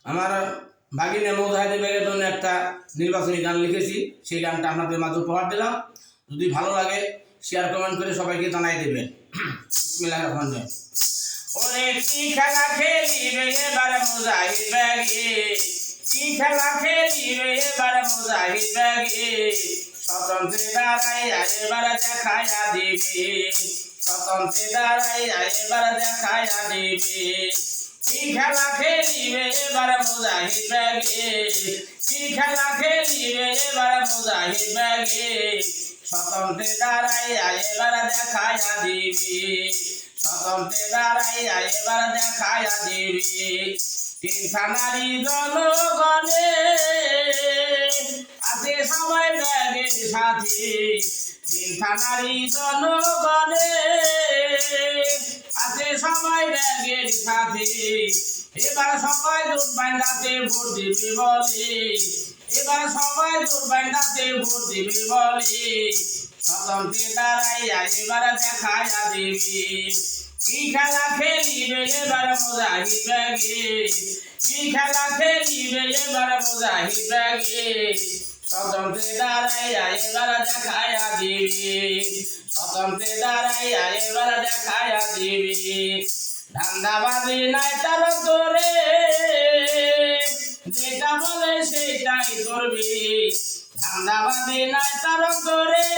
আমার ভাগিনে মৌজাহিদি বেগের জন্য একটা নির্বাচনী গান লিখেছি, সেই গানটা আপনাদের মাঝে উপহার দিলাম। যদি ভালো লাগে শেয়ার কমেন্ট করে সবাইকে জানাই দেবেন। বিসমিল্লাহির রহমানির রহিম। ওরে কি খেলা খেলিবে এবার মুজাহিদ বেগে, কি খেলা খেলিবে এবার মুজাহিদ বেগে, স্বতন্ত্রে দাঁড়াইয়া এবার দেখাইয়া দিবে, স্বতন্ত্রে দাঁড়াইয়া এবার দেখাইয়া দিবে। কি খেলা খেলিবে এবার মুজাহিদ বেগে, কি খেলা খেলিবে এবার মুজাহিদ বেগে, স্বতন্ত্রে দাঁড়াইয়া এবার দেখাইয়া দিবে, স্বতন্ত্রে দাঁড়াইয়া এবার দেখাইয়া দিবে। তিন থানারি জনগণে আছে সবাই ব্যাগের সাথে, তিন থানারি জনগণে আছে সবাই ব্যাগের সাথে, এবার সবাই জোট বান্ধাতে ভোট দিবে বলে, এবার সবাই জোট বান্ধাতে ভোট দিবে বলে, স্বতন্ত্রে দাঁড়াইয়া এবার দেখাইয়া দিবে। কি খেলা খেলিবে এবার মুজাহিদ বেগে, কি খেলা খেলিবে এবার মুজাহিদ বেগে, স্বতন্ত্রে দাঁড়াইয়া এবার দেখাইয়া দিবে, স্বতন্ত্রে দাঁড়াইয়া এবার দেখাইয়া দিবে। ধান্দাবাজি নাই তার তোরে, যেটা বলে সেটাই করবি, ধান্দাবাজি নাই তার তোরে,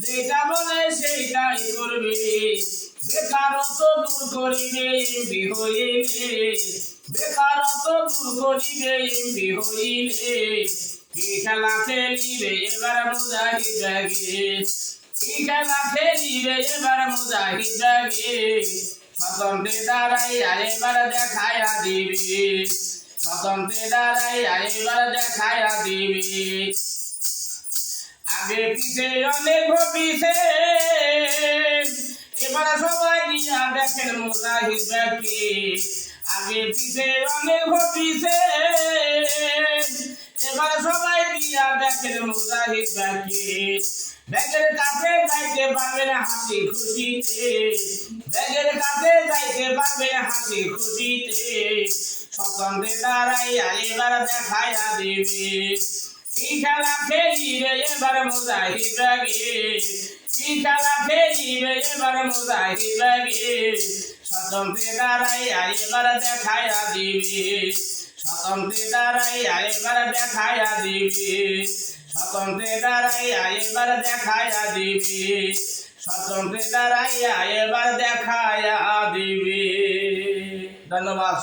যেটা বলে সেইটাই করবি। বেকারত্ব দূর করিবে এমপি হইলে, বেকারত্ব দূর করিবে এমপি হইলে, কি খেলা খেলিবে এবার মুজাহিদ বেগে, কি খেলা খেলিবে এবার মুজাহিদ বেগে, স্বতন্ত্রে দাঁড়াইয়া এবার দেখাইয়া দিবে, স্বতন্ত্রে দাঁড়াইয়া এবার দেখাইয়া দিবে। আগে পিছে অনেক ঘটিছে, এবার সবাই দিয়া দেখেন মুজাহিদ বেগে, আগে পিছে অনেক ঘটিছে, এবার সবাই দিয়া দেখেন মুজাহিদ বেগে। ব্যাগের কাছে যাইতে পারবেন হাসি খুশিতে, ব্যাগের কাছে যাইতে পারবেন হাসি খুশিতে, স্বতন্ত্রে দাঁড়াইয়া এবার দেখাইয়া দিবে। কি খেলা খেলিবে এবার মুজাহিদ বেগে, কি খেলা খেলিবে এবার মুজাহিদ বেগে, স্বতন্ত্রে দাঁড়াইয়া এবার দেখাইয়া দিবে, স্বতন্ত্রে দাঁড়াইয়া এবার দেখাইয়া দিবে, স্বতন্ত্রে দাঁড়াইয়া এবার দেখাইয়া দিবে, স্বতন্ত্রে দাঁড়াইয়া এবার দেখাইয়া দিবে। ধন্যবাদ।